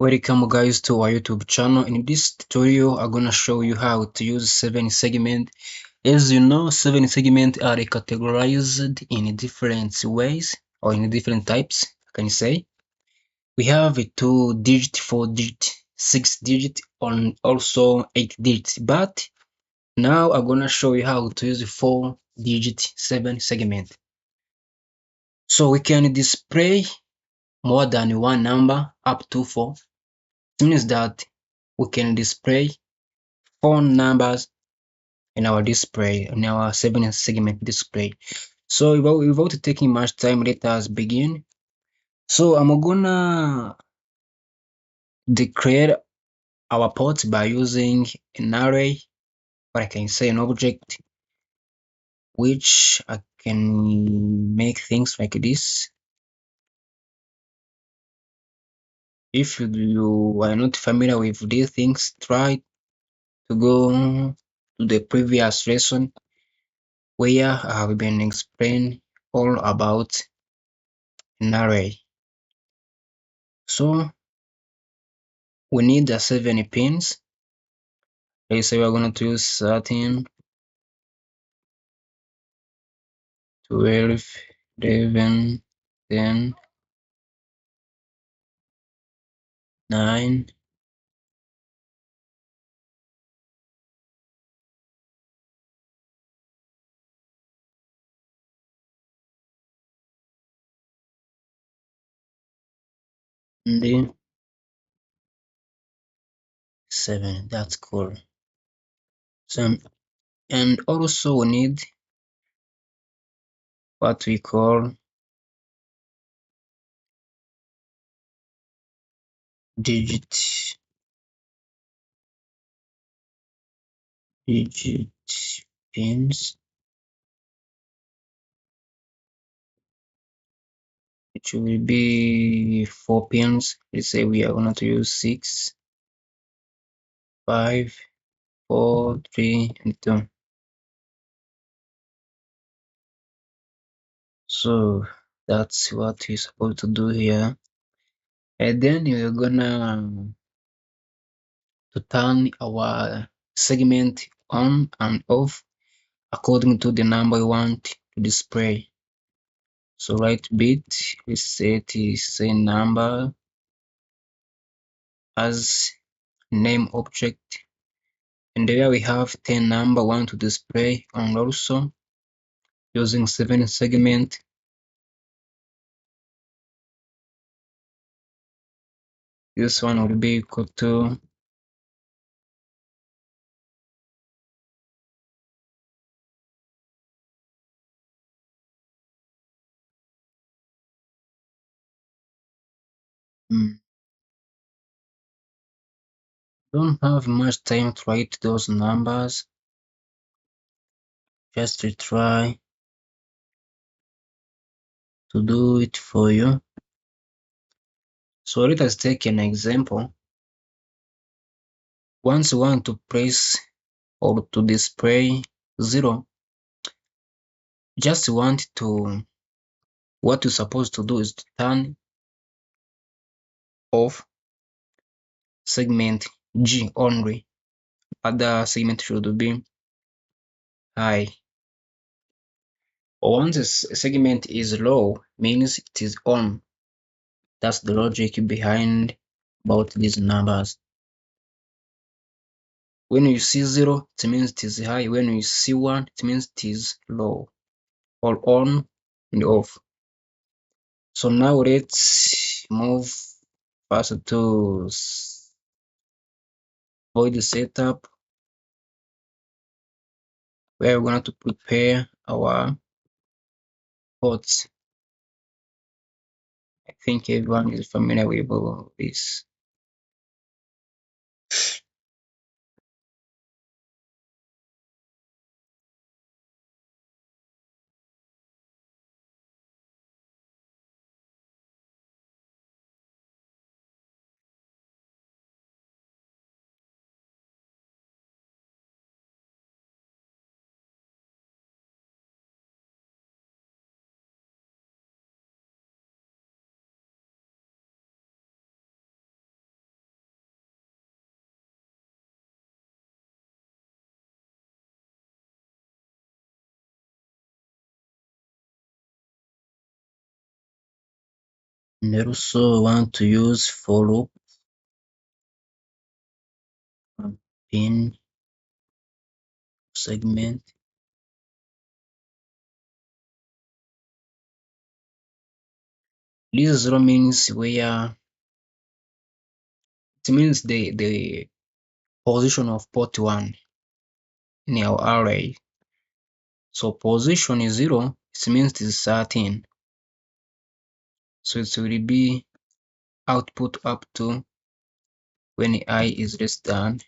Welcome guys to our YouTube channel. In this tutorial, I'm gonna show you how to use 7 segment. As you know, 7 segment are categorized in different ways or in different types. Can you say? We have a 2-digit, 4-digit, 6-digit, and also 8-digit. But now I'm gonna show you how to use 4-digit 7 segment. So we can display more than one number up to 4. It means that we can display 4 numbers in our display, in our 7 segment display. So without taking much time, let us begin. So I'm gonna declare our port by using an array, or I can say an object, which I can make things like this. If you are not familiar with these things, try to go to the previous lesson where I have been explained all about an array. So we need the 7 pins. Let's say we're going to use 13, 12, 11, 10, 9, 7. That's cool. So, and also we need what we call digit pins, which will be 4 pins. Let's say we are going to use 6, 5, 4, 3, and 2. So that's what we're supposed to do here. And then we're gonna to turn our segment on and off according to the number we want to display. So write bit, we set say number as name object, and there we have 10 number want to display, and also using 7 segment, this one will be equal to don't have much time to write those numbers, just to try to do it for you. So let us take an example. Once you want to press or to display 0, just want to, what you're supposed to do is to turn off segment G only. Other segment should be high. Or once a segment is low, means it is on. That's the logic behind about these numbers. When you see 0, it means it is high. When you see 1, it means it is low, or on and off. So now let's move faster to void setup, where we're going to prepare our ports. I think everyone is familiar with all this. And also want to use for loop pin segment. This zero means where it means the position of port 1 in our array. So position is 0, it means it is 13. So it will be output up to when I is less than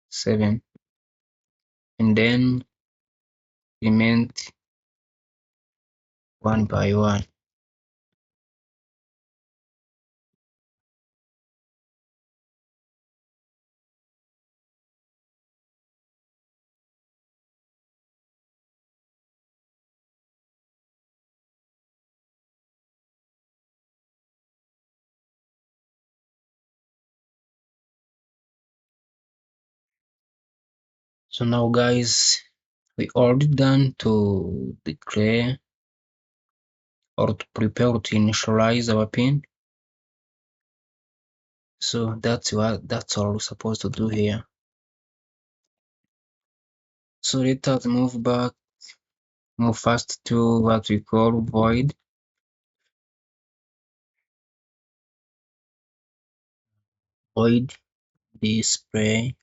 7, and then increment one by one. So now guys, we already done to declare or to prepare to initialize our pin. So that's all we're supposed to do here. So let us move fast to what we call void display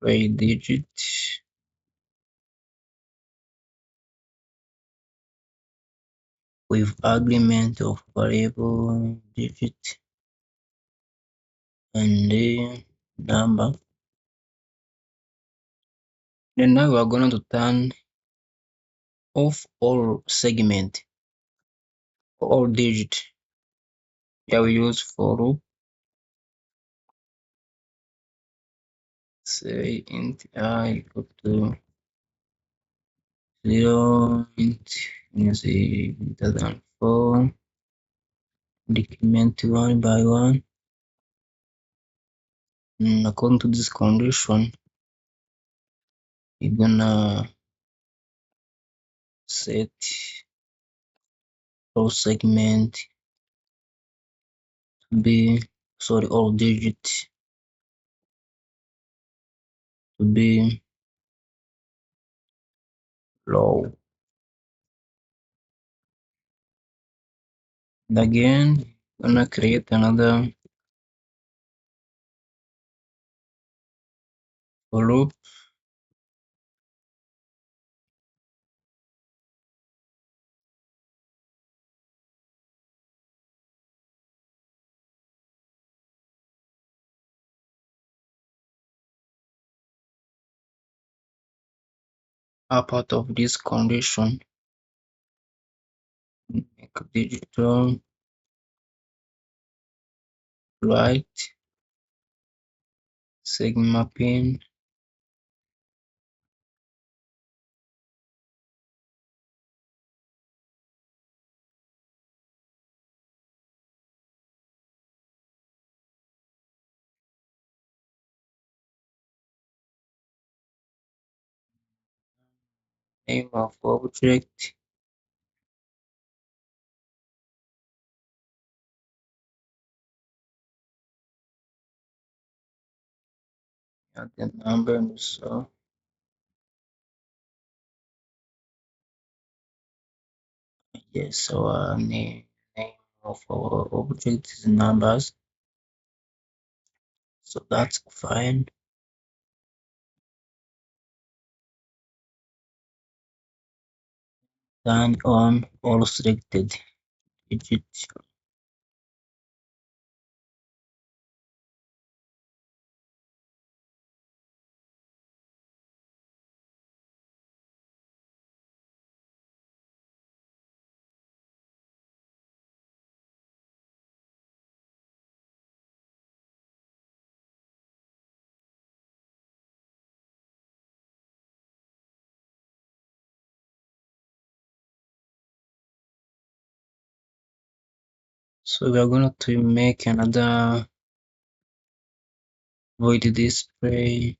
digit with agreement of variable digit and the number. Then now we are going to turn off all segment, all digit. Here we use for loop, say int I equal to 0, int say greater than 4, decrement one by one. According to this condition, you're gonna set all segment to be, sorry, all digit to be low. And again, gonna create another for loop. A part of this condition, make digital right sigma pin name of object and the number. So yes, so name of our object is numbers, so that's fine. Turn on all selected digits. So we are going to make another void display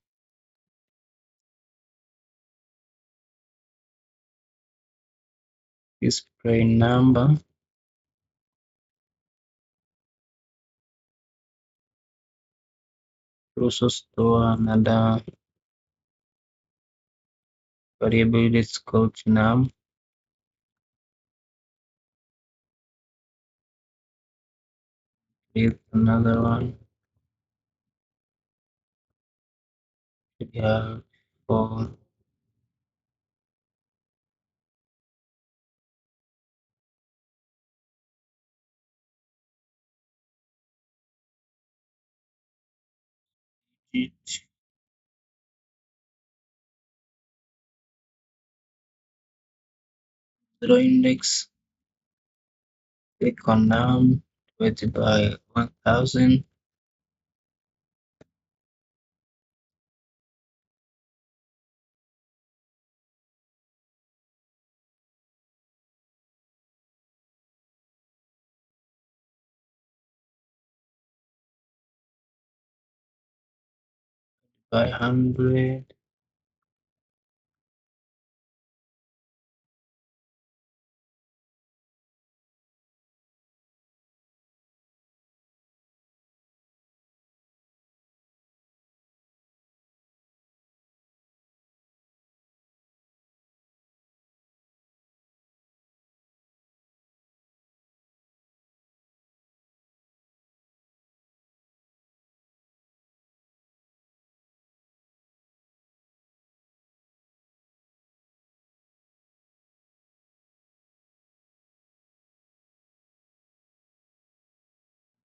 display number, also store another variable that's called num. Create another one. We have for digit zero index. Click on num divided by 1000. By 100.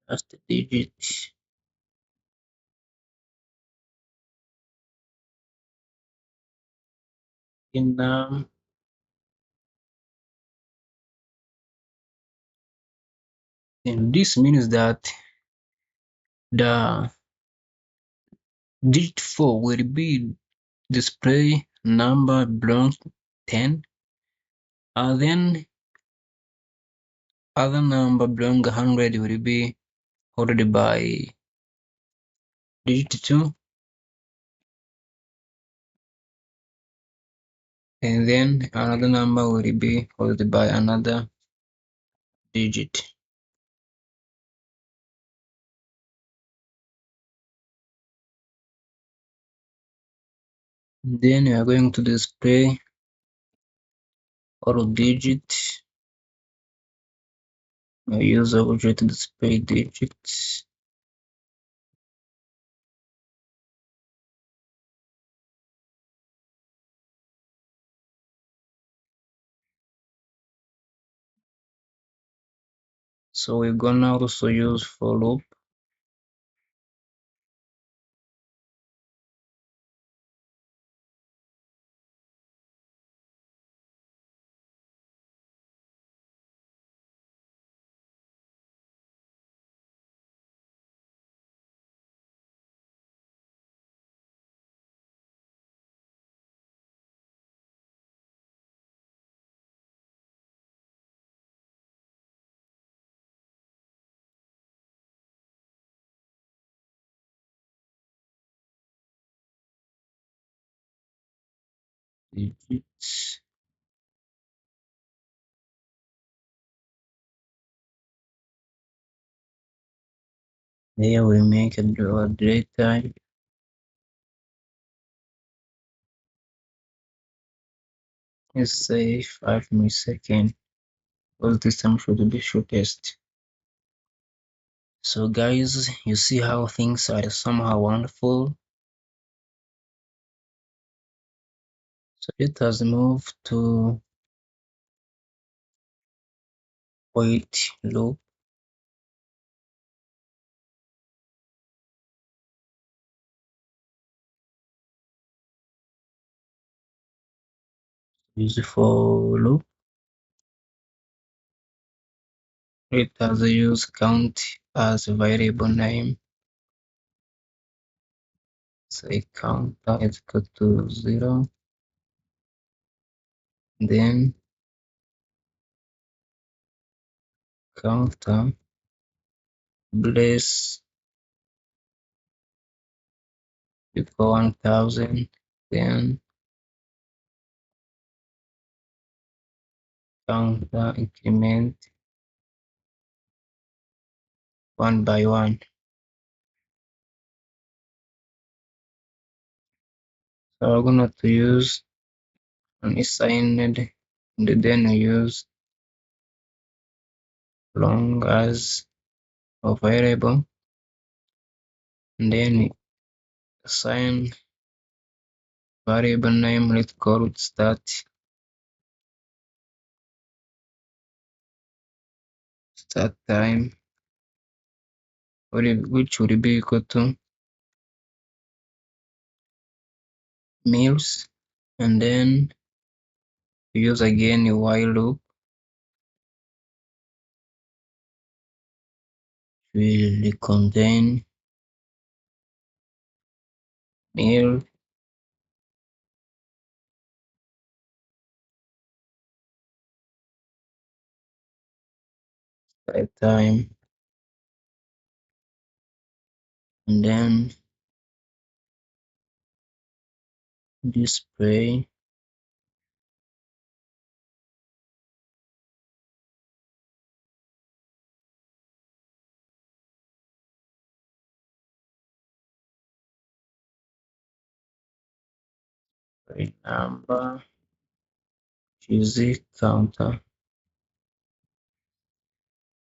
That's the digit. In num, and this means that the digit 4 will be display number belongs 10, and then other number belong 100 will be ordered by digit 2, and then another number will be ordered by another digit. Then we are going to display all digits. I use object to display digits. So we're gonna also use for loop. Digits. Here we make a delay time. Let's say 5 milliseconds. Because this time should be shortest. So guys, you see how things are somehow wonderful. So let us move to wait loop. Use for loop. Let us use count as a variable name. Say counter is equal to 0. Then counter place equal 1000. Then counter increment one by one. So we're gonna to use an assigned and then we use long as a variable and then assign variable name, let's call it start time, which will be equal to meals, and then use again a while loop will contain meal start time, and then display number music counter.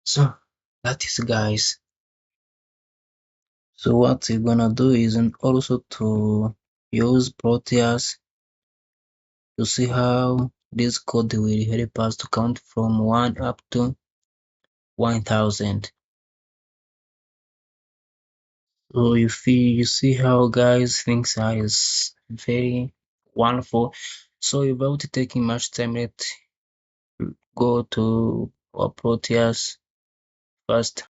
So that is guys. So what we're gonna do is also to use Proteus to see how this code will help us to count from 1 up to 1000. So you see how guys things are is very wonderful. So without taking much time, let's go to our Proteus first.